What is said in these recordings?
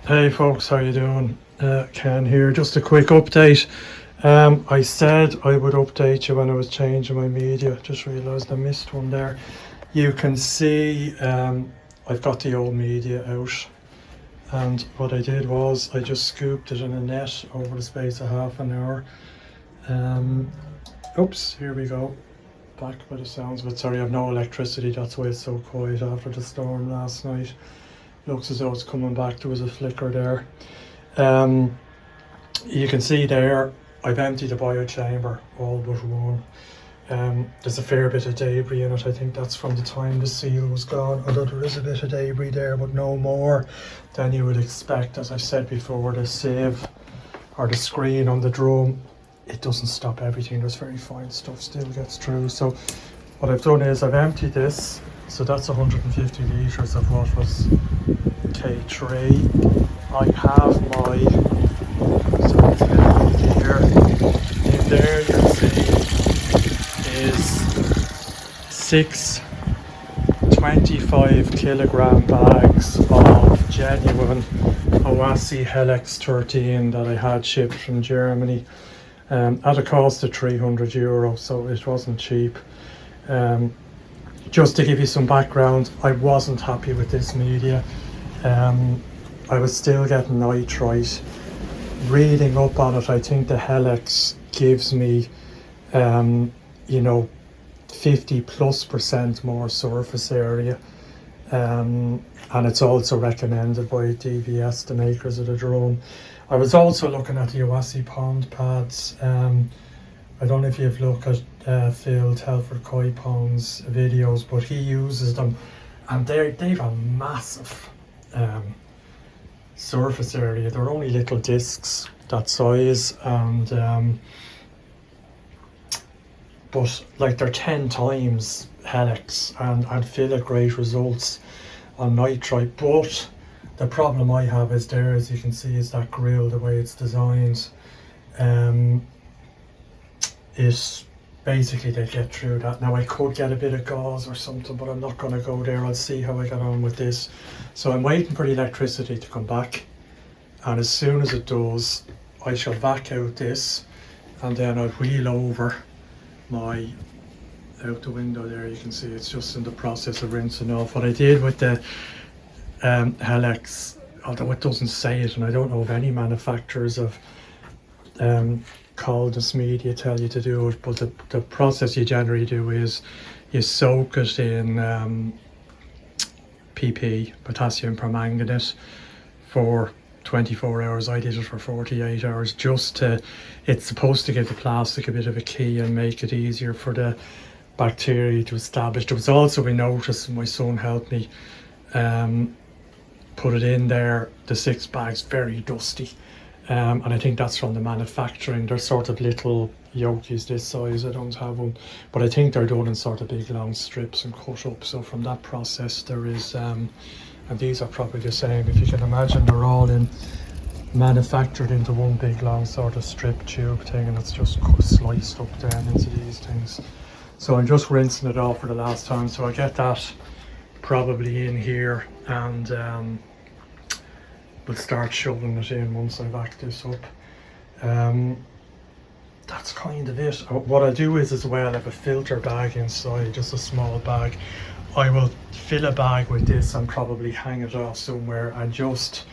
Hey folks, how you doing? Ken here. Just a quick update. I said I would update you when I was changing my media. Just realised I missed one there. You can see I've got the old media out, and what I did was I just scooped it in a net over the space of half an hour. Oops, here we go. Back by the sounds of it. Sorry, I have no electricity. That's why it's so quiet after the storm last night. Looks as though it's coming back. There was a flicker there. You can see there I've emptied the biochamber, all but one. There's a fair bit of debris in it. I think that's from the time the seal was gone, although there is a bit of debris there, but no more than you would expect. As I said before, the sieve or the screen on the drum, it doesn't stop everything. There's very fine stuff still gets through. So what I've done is I've emptied this. So that's 150 litres of what was K3. I have my, so let's get a look here. In there you'll see is 6 25 kilogram bags of genuine Oase Hel-X 13 that I had shipped from Germany at a cost of €300, so it wasn't cheap. Just to give you some background, I wasn't happy with this media. I was still getting nitrite. Reading up on it, I think the Hel-X gives me, 50+% more surface area. And it's also recommended by DVS, the makers of the drone. I was also looking at the Oase pond pads. I don't know if you've looked at Phil Telford Coypon's videos, but he uses them, and they've a massive surface area. They're only little discs that size, and but like they're 10 times Hel-X and feel at great results on nitrite. But the problem I have is there, as you can see, is that grill, the way it's designed. Is basically they get through that. Now I could get a bit of gauze or something, but I'm not going to go there. I'll see how I get on with this. So I'm waiting for the electricity to come back, and as soon as it does, I shall vac out this, and then I'll wheel over my, out the window there, you can see it's just in the process of rinsing off. What I did with the Hel-X, although it doesn't say it, and I don't know if any manufacturers of coldness media tell you to do it, but the process you generally do is you soak it in PP, potassium permanganate, for 24 hours. I did it for 48 hours, just to, it's supposed to give the plastic a bit of a key and make it easier for the bacteria to establish. There was also, we noticed, my son helped me put it in there, the 6 bags, very dusty. And I think that's from the manufacturing. They're sort of little yokies this size. I don't have one, but I think they're done in sort of big long strips and cut up. So from that process there is, and these are probably the same. If you can imagine, they're all manufactured into one big long sort of strip tube thing, and it's just sliced up down into these things. So I'm just rinsing it off for the last time. So I get that probably in here, and we'll start shoving it in once I vac this up. That's kind of it. What I'll do is, as well, I have a filter bag inside, just a small bag. I will fill a bag with this and probably hang it off somewhere and just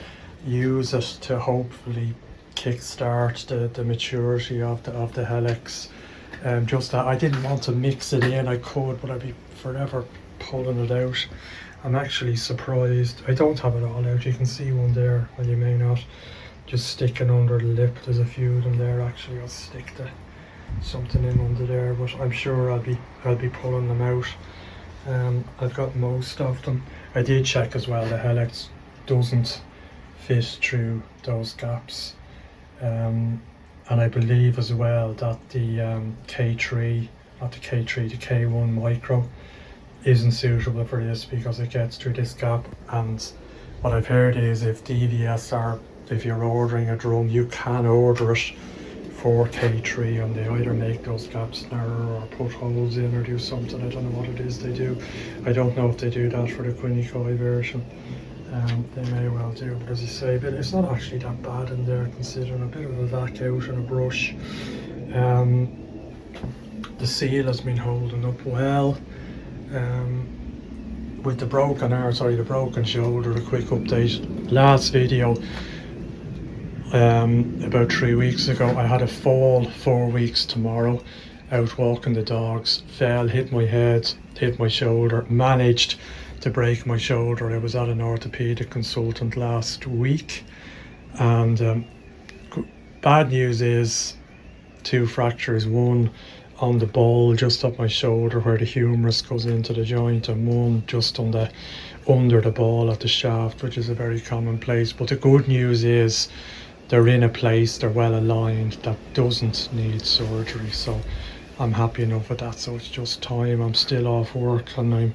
use it to hopefully kickstart the maturity of the Hel-X. Just that I didn't want to mix it in. I could, but I'd be forever pulling it out. I'm actually surprised. I don't have it all out. You can see one there, well, you may not. Just sticking under the lip. There's a few of them there. Actually, I'll stick something in under there, but I'm sure I'll be pulling them out. I've got most of them. I did check as well. The Hel-X doesn't fit through those gaps, and I believe as well that the K3, not the K3, the K1 Micro isn't suitable for this because it gets through this gap. And what I've heard is if you're ordering a drum, you can order it for K3, and they either make those gaps narrower or put holes in or do something. I don't know what it is they do. I don't know if they do that for the Quinnicoi version. They may well do, but as you say, but it's not actually that bad in there considering a bit of a vac out and a brush. The seal has been holding up well. With the broken arm, sorry, the broken shoulder, a quick update. Last video, about 3 weeks ago, I had a fall 4 weeks tomorrow, out walking the dogs, fell, hit my head, hit my shoulder, managed to break my shoulder. I was at an orthopedic consultant last week, and bad news is 2 fractures, one on the ball just up my shoulder where the humerus goes into the joint, and one just on the under the ball at the shaft, which is a very common place. But the good news is they're in a place, they're well aligned, that doesn't need surgery, so I'm happy enough with that. So it's just time. I'm still off work and I'm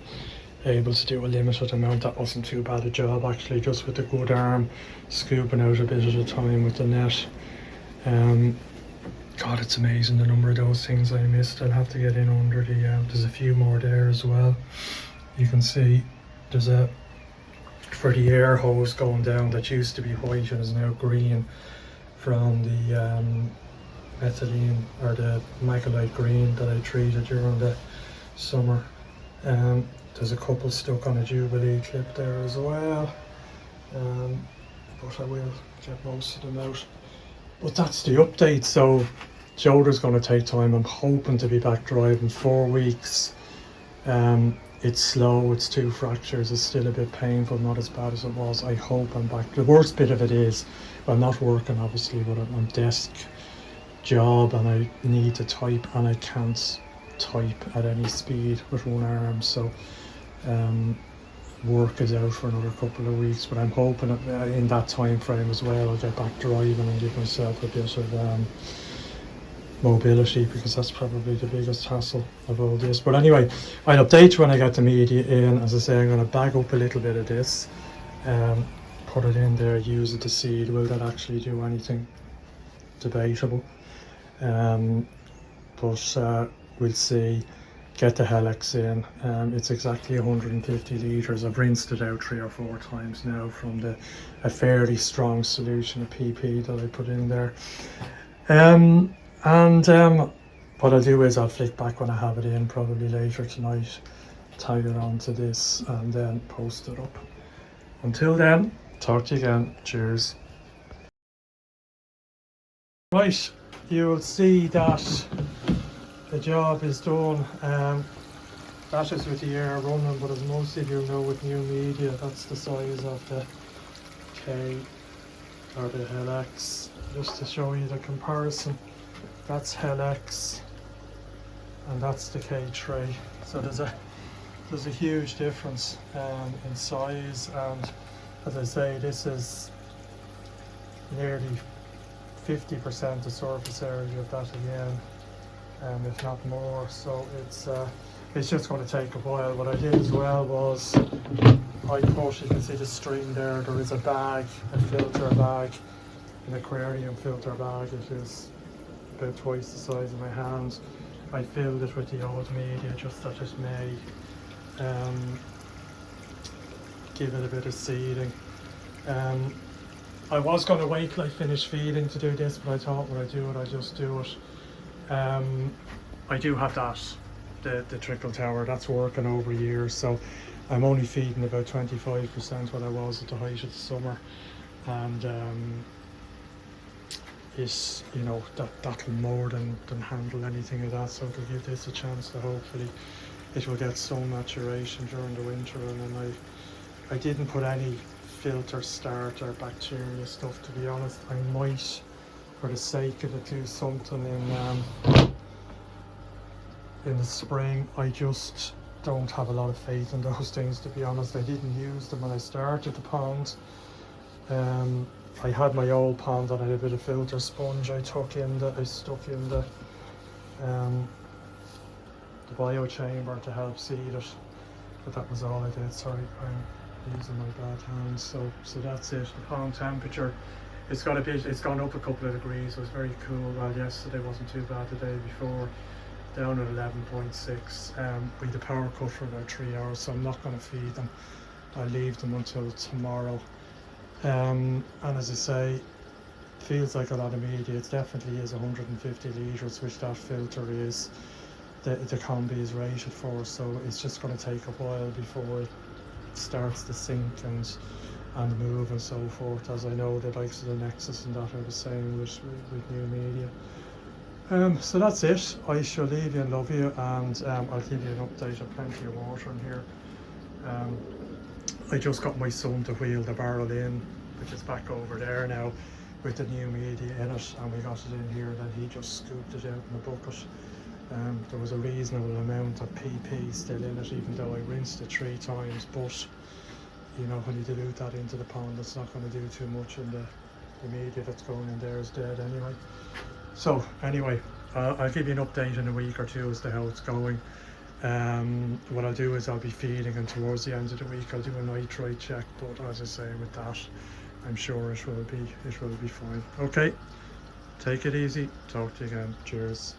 able to do a limited amount. That wasn't too bad a job actually, just with a good arm, scooping out a bit at a time with the net. God, it's amazing the number of those things I missed. I'll have to get in under the, there's a few more there as well. You can see there's a, for the air hose going down, that used to be white and is now green from the methylene or the macrolide green that I treated during the summer. There's a couple stuck on a Jubilee clip there as well, but I will get most of them out. But that's the update. So shoulder's going to take time. I'm hoping to be back driving 4 weeks. It's slow, it's 2 fractures, it's still a bit painful, not as bad as it was. I hope I'm back. The worst bit of it is, I'm not working obviously, but I'm desk job and I need to type and I can't type at any speed with one arm. So work is out for another couple of weeks, but I'm hoping in that time frame as well I'll get back driving and give myself a bit of mobility, because that's probably the biggest hassle of all this. But anyway, I'll update you when I get the media in. As I say, I'm going to bag up a little bit of this, put it in there, use it to seed. Will that actually do anything? Debatable, but we'll see. Get the Hel-X in. It's exactly 150 litres. I've rinsed it out 3 or 4 times now from a fairly strong solution of PP that I put in there. What I'll do is I'll flick back when I have it in, probably later tonight, tag it onto this and then post it up. Until then, talk to you again. Cheers. Right, you'll see that the job is done. That is with the air running, but as most of you know with new media, that's the size of the K or the Hel-X. Just to show you the comparison, that's Hel-X and that's the K3. So there's a huge difference in size, and as I say, this is nearly 50% the surface area of that again, if not more. So it's just going to take a while. What I did as well was I put, you can see the string there, there is a bag, a filter bag, an aquarium filter bag. It is about twice the size of my hand. I filled it with the old media just that it may give it a bit of seeding. I was going to wait till I finished feeding to do this, but I thought when I do it, I just do it. I do have that, the trickle tower, that's working over years, so I'm only feeding about 25% what I was at the height of the summer, and is, you know, that'll more than handle anything of that. So to give this a chance, to hopefully it will get some maturation during the winter. And then I didn't put any filter starter bacteria stuff, to be honest. I might, for the sake of it, do something in the spring. I just don't have a lot of faith in those things, to be honest. I didn't use them when I started the pond. I had my old pond and I had a bit of filter sponge I stuck in the biochamber to help seed it, but that was all I did. Sorry, I'm using my bad hands. So that's it. The pond temperature, it's gone up a couple of degrees. It was very cool. Well, yesterday wasn't too bad. The day before, down at 11.6. We had a power cut for about 3 hours, so I'm not going to feed them I leave them until tomorrow. And as I say, feels like a lot of media. It definitely is 150 litres, which that filter is. The combi is rated for, so it's just going to take a while before it starts to sink and move and so forth, as I know the likes of the Nexus and that I was saying with new media. So that's it. I shall leave you and love you, and I'll give you an update of plenty of water in here. I just got my son to wheel the barrel in, which is back over there now with the new media in it, and we got it in here, then he just scooped it out in a bucket. There was a reasonable amount of PP still in it, even though I rinsed it 3 times, but you know, when you dilute that into the pond, it's not going to do too much, and the media that's going in there is dead anyway. So anyway, I'll give you an update in a week or two as to how it's going. What I'll do is I'll be feeding, and towards the end of the week I'll do a nitrite check, but as I say, with that I'm sure it will be fine. Okay, take it easy, talk to you again, cheers.